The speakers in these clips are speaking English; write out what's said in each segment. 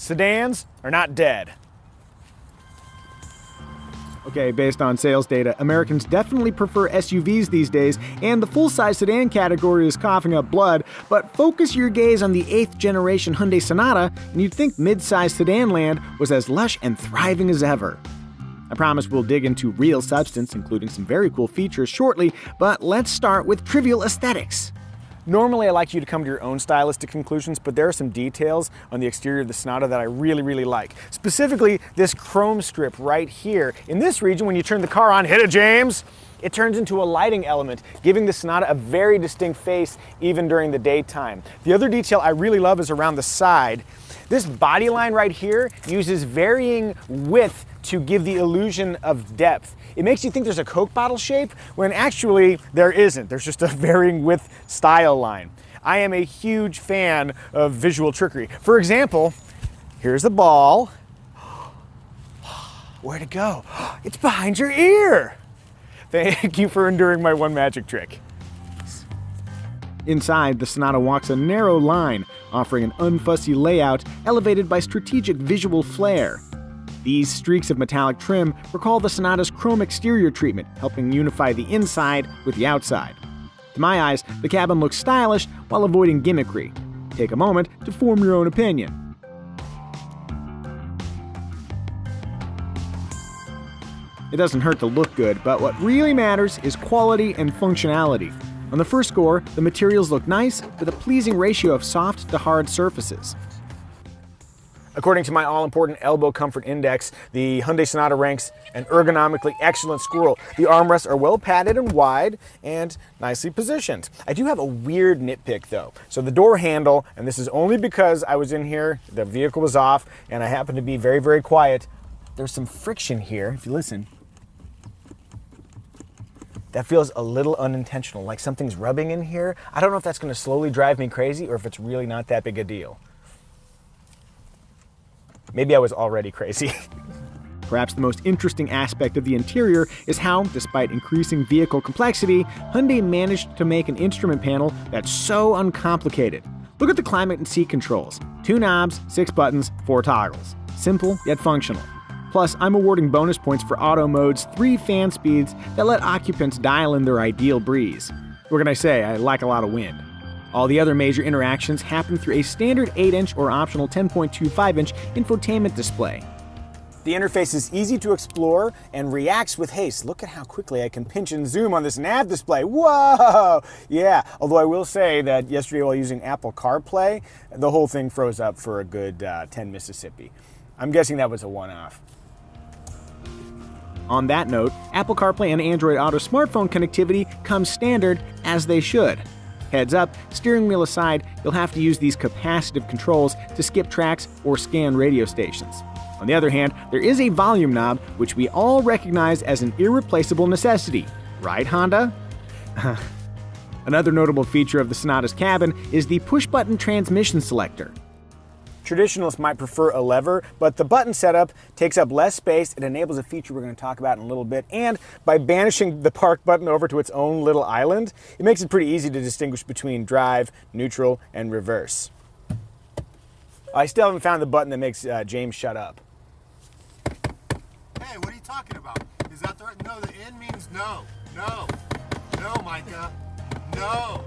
sedans are not dead. Okay, based on sales data, Americans definitely prefer SUVs these days, and the full-size sedan category is coughing up blood, but focus your gaze on the 8th generation Hyundai Sonata, and you'd think mid-size sedan land was as lush and thriving as ever. I promise we'll dig into real substance, including some very cool features shortly, but let's start with trivial aesthetics. Normally I like you to come to your own stylistic conclusions, but there are some details on the exterior of the Sonata that I really like. Specifically, this chrome strip right here. In this region, when you turn the car on, hit it, James, it turns into a lighting element, giving the Sonata a very distinct face even during the daytime. The other detail I really love is around the side. This body line right here uses varying width to give the illusion of depth. It makes you think there's a Coke bottle shape when actually there isn't. There's just a varying width style line. I am a huge fan of visual trickery. For example, here's the ball. Where'd it go? It's behind your ear. Thank you for enduring my one magic trick. Inside, the Sonata walks a narrow line, offering an unfussy layout elevated by strategic visual flair. These streaks of metallic trim recall the Sonata's chrome exterior treatment, helping unify the inside with the outside. To my eyes, the cabin looks stylish while avoiding gimmickry. Take a moment to form your own opinion. It doesn't hurt to look good, but what really matters is quality and functionality. On the first score, the materials look nice, with a pleasing ratio of soft to hard surfaces. According to my all-important elbow comfort index, the Hyundai Sonata ranks an ergonomically excellent squirrel. The armrests are well padded and wide and nicely positioned. I do have a weird nitpick though. So the door handle, and this is only because I was in here, the vehicle was off, and I happened to be very quiet. There's some friction here, if you listen. That feels a little unintentional, like something's rubbing in here. I don't know if that's gonna slowly drive me crazy or if it's really not that big a deal. Maybe I was already crazy. Perhaps the most interesting aspect of the interior is how, despite increasing vehicle complexity, Hyundai managed to make an instrument panel that's so uncomplicated. Look at the climate and seat controls. 2 knobs, 6 buttons, 4 toggles. Simple yet functional. Plus, I'm awarding bonus points for auto mode's 3 fan speeds that let occupants dial in their ideal breeze. What can I say? I like a lot of wind. All the other major interactions happen through a standard 8-inch or optional 10.25-inch infotainment display. The interface is easy to explore and reacts with haste. Look at how quickly I can pinch and zoom on this nav display. Whoa! Yeah, although I will say that yesterday while using Apple CarPlay, the whole thing froze up for a good 10 Mississippi. I'm guessing that was a one-off. On that note, Apple CarPlay and Android Auto smartphone connectivity come standard, as they should. Heads up, steering wheel aside, you'll have to use these capacitive controls to skip tracks or scan radio stations. On the other hand, there is a volume knob, which we all recognize as an irreplaceable necessity. Right, Honda? Another notable feature of the Sonata's cabin is the push-button transmission selector. Traditionalists might prefer a lever, but the button setup takes up less space. It enables a feature we're going to talk about in a little bit, and by banishing the park button over to its own little island, it makes it pretty easy to distinguish between drive, neutral, and reverse. I still haven't found the button that makes James shut up. Hey, what are you talking about? Is that the right? No, the N means no. No. No, Micah. No.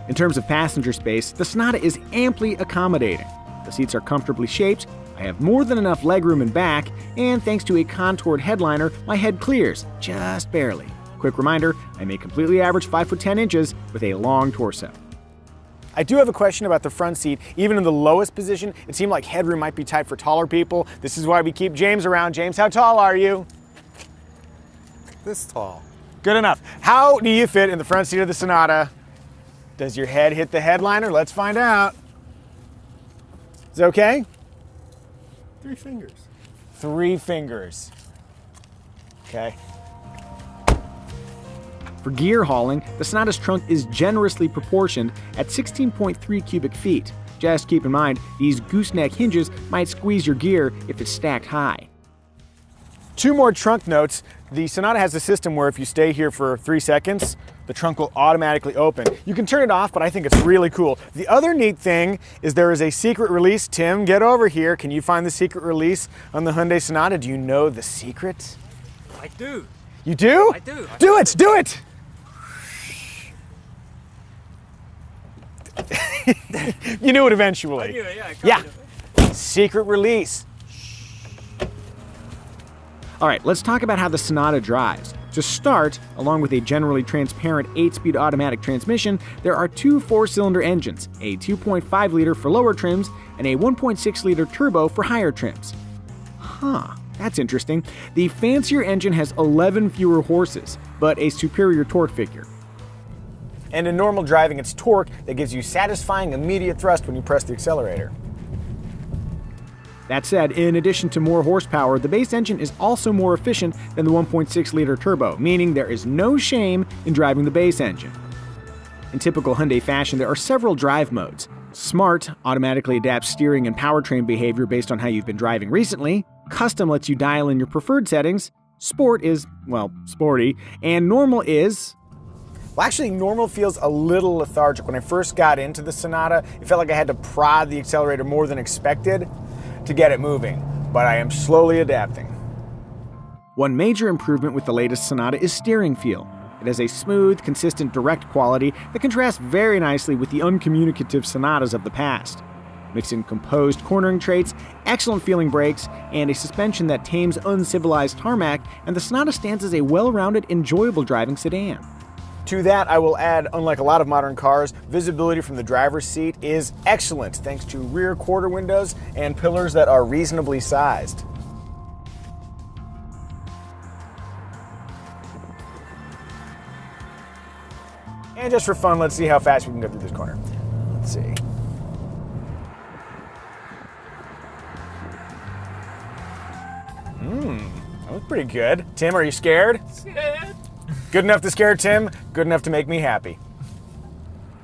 In terms of passenger space, the Sonata is amply accommodating. The seats are comfortably shaped, I have more than enough legroom in back, and thanks to a contoured headliner, my head clears, just barely. Quick reminder, I'm a completely average 5'10" inches with a long torso. I do have a question about the front seat. Even in the lowest position, it seemed like headroom might be tight for taller people. This is why we keep James around. James, how tall are you? This tall. Good enough. How do you fit in the front seat of the Sonata? Does your head hit the headliner? Let's find out. Is it okay? 3 fingers. 3 fingers. Okay. For gear hauling, the Sonata's trunk is generously proportioned at 16.3 cubic feet. Just keep in mind, these gooseneck hinges might squeeze your gear if it's stacked high. 2 more trunk notes. The Sonata has a system where if you stay here for 3 seconds, the trunk will automatically open. You can turn it off, but I think it's really cool. The other neat thing is there is a secret release. Tim, get over here. Can you find the secret release on the Hyundai Sonata? Do you know the secret? I do. You do? I do. Do it, do it! You knew it eventually. I knew it, yeah. Yeah. Secret release. All right, let's talk about how the Sonata drives. To start, along with a generally transparent 8-speed automatic transmission, there are two 4-cylinder engines, a 2.5-liter for lower trims and a 1.6-liter turbo for higher trims. Huh, that's interesting. The fancier engine has 11 fewer horses, but a superior torque figure. And in normal driving, it's torque that gives you satisfying immediate thrust when you press the accelerator. That said, in addition to more horsepower, the base engine is also more efficient than the 1.6-liter turbo, meaning there is no shame in driving the base engine. In typical Hyundai fashion, there are several drive modes. Smart automatically adapts steering and powertrain behavior based on how you've been driving recently. Custom lets you dial in your preferred settings. Sport is, well, sporty. And normal is... Well, actually, normal feels a little lethargic. When I first got into the Sonata, it felt like I had to prod the accelerator more than expected to get it moving, but I am slowly adapting. One major improvement with the latest Sonata is steering feel. It has a smooth, consistent, direct quality that contrasts very nicely with the uncommunicative Sonatas of the past. Mix in composed cornering traits, excellent feeling brakes, and a suspension that tames uncivilized tarmac, and the Sonata stands as a well-rounded, enjoyable driving sedan. To that, I will add, unlike a lot of modern cars, visibility from the driver's seat is excellent thanks to rear quarter windows and pillars that are reasonably sized. And just for fun, let's see how fast we can go through this corner. Let's see. That was pretty good. Tim, are you scared? Scared. Good enough to scare Tim, good enough to make me happy.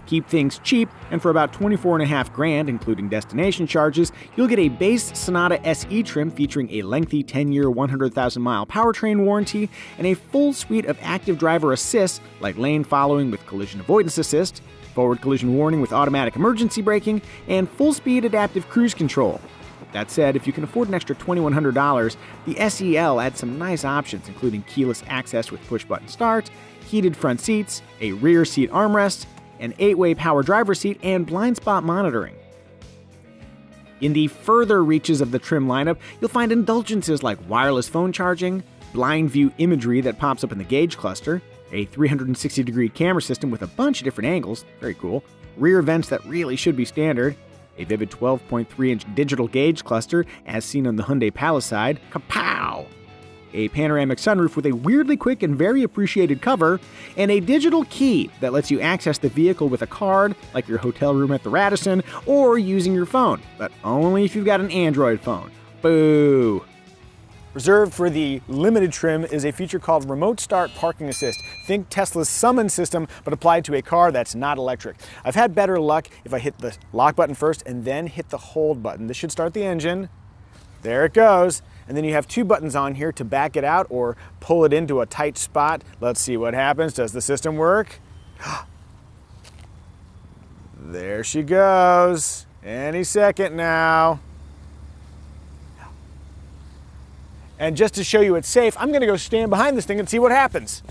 Keep things cheap, and for about $24.5 grand, including destination charges, you'll get a base Sonata SE trim featuring a lengthy 10-year, 100,000-mile powertrain warranty and a full suite of active driver assists like lane following with collision avoidance assist, forward collision warning with automatic emergency braking, and full-speed adaptive cruise control. That said, if you can afford an extra $2,100, the SEL adds some nice options, including keyless access with push-button start, heated front seats, a rear seat armrest, an 8-way power driver seat, and blind spot monitoring. In the further reaches of the trim lineup, you'll find indulgences like wireless phone charging, blind view imagery that pops up in the gauge cluster, a 360-degree camera system with a bunch of different angles, very cool, rear vents that really should be standard, a vivid 12.3-inch digital gauge cluster as seen on the Hyundai Palisade, kapow! A panoramic sunroof with a weirdly quick and very appreciated cover, and a digital key that lets you access the vehicle with a card, like your hotel room at the Radisson, or using your phone, but only if you've got an Android phone. Boo! Reserved for the limited trim is a feature called Remote Start Parking Assist. Think Tesla's summon system, but applied to a car that's not electric. I've had better luck if I hit the lock button first and then hit the hold button. This should start the engine. There it goes. And then you have two buttons on here to back it out or pull it into a tight spot. Let's see what happens. Does the system work? There she goes. Any second now. And just to show you it's safe, I'm gonna go stand behind this thing and see what happens.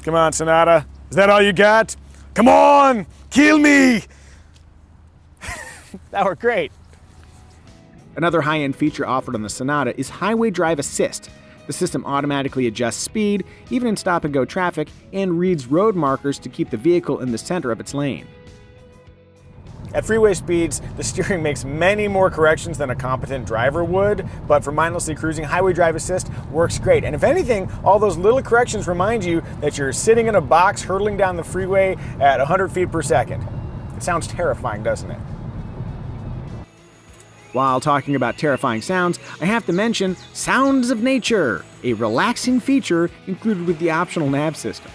Come on, Sonata. Is that all you got? Come on, kill me. That worked great. Another high-end feature offered on the Sonata is Highway Drive Assist. The system automatically adjusts speed, even in stop-and-go traffic, and reads road markers to keep the vehicle in the center of its lane. At freeway speeds, the steering makes many more corrections than a competent driver would, but for mindlessly cruising, Highway Drive Assist works great. And if anything, all those little corrections remind you that you're sitting in a box hurtling down the freeway at 100 feet per second. It sounds terrifying, doesn't it? While talking about terrifying sounds, I have to mention Sounds of Nature, a relaxing feature included with the optional nav system.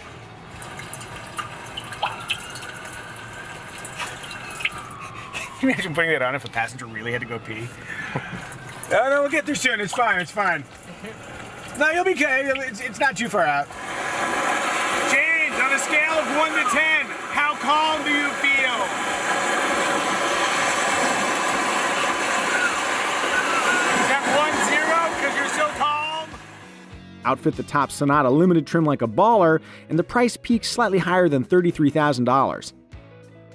Can you imagine putting that on if a passenger really had to go pee? No, we'll get there soon. It's fine, it's fine. No, you'll be okay. It's not too far out. James, on a scale of 1 to 10, how calm do you feel? Is that 1-0 because you're so calm? Outfit the top Sonata limited trim like a baller, and the price peaks slightly higher than $33,000.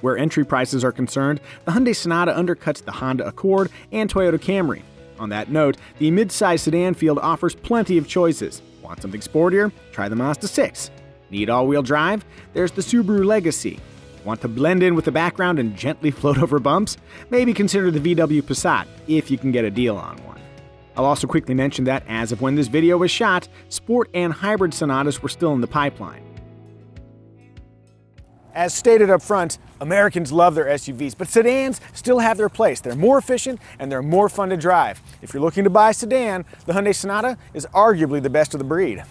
Where entry prices are concerned, the Hyundai Sonata undercuts the Honda Accord and Toyota Camry. On that note, the mid-size sedan field offers plenty of choices. Want something sportier? Try the Mazda 6. Need all-wheel drive? There's the Subaru Legacy. Want to blend in with the background and gently float over bumps? Maybe consider the VW Passat, if you can get a deal on one. I'll also quickly mention that as of when this video was shot, sport and hybrid Sonatas were still in the pipeline. As stated up front, Americans love their SUVs, but sedans still have their place. They're more efficient and they're more fun to drive. If you're looking to buy a sedan, the Hyundai Sonata is arguably the best of the breed.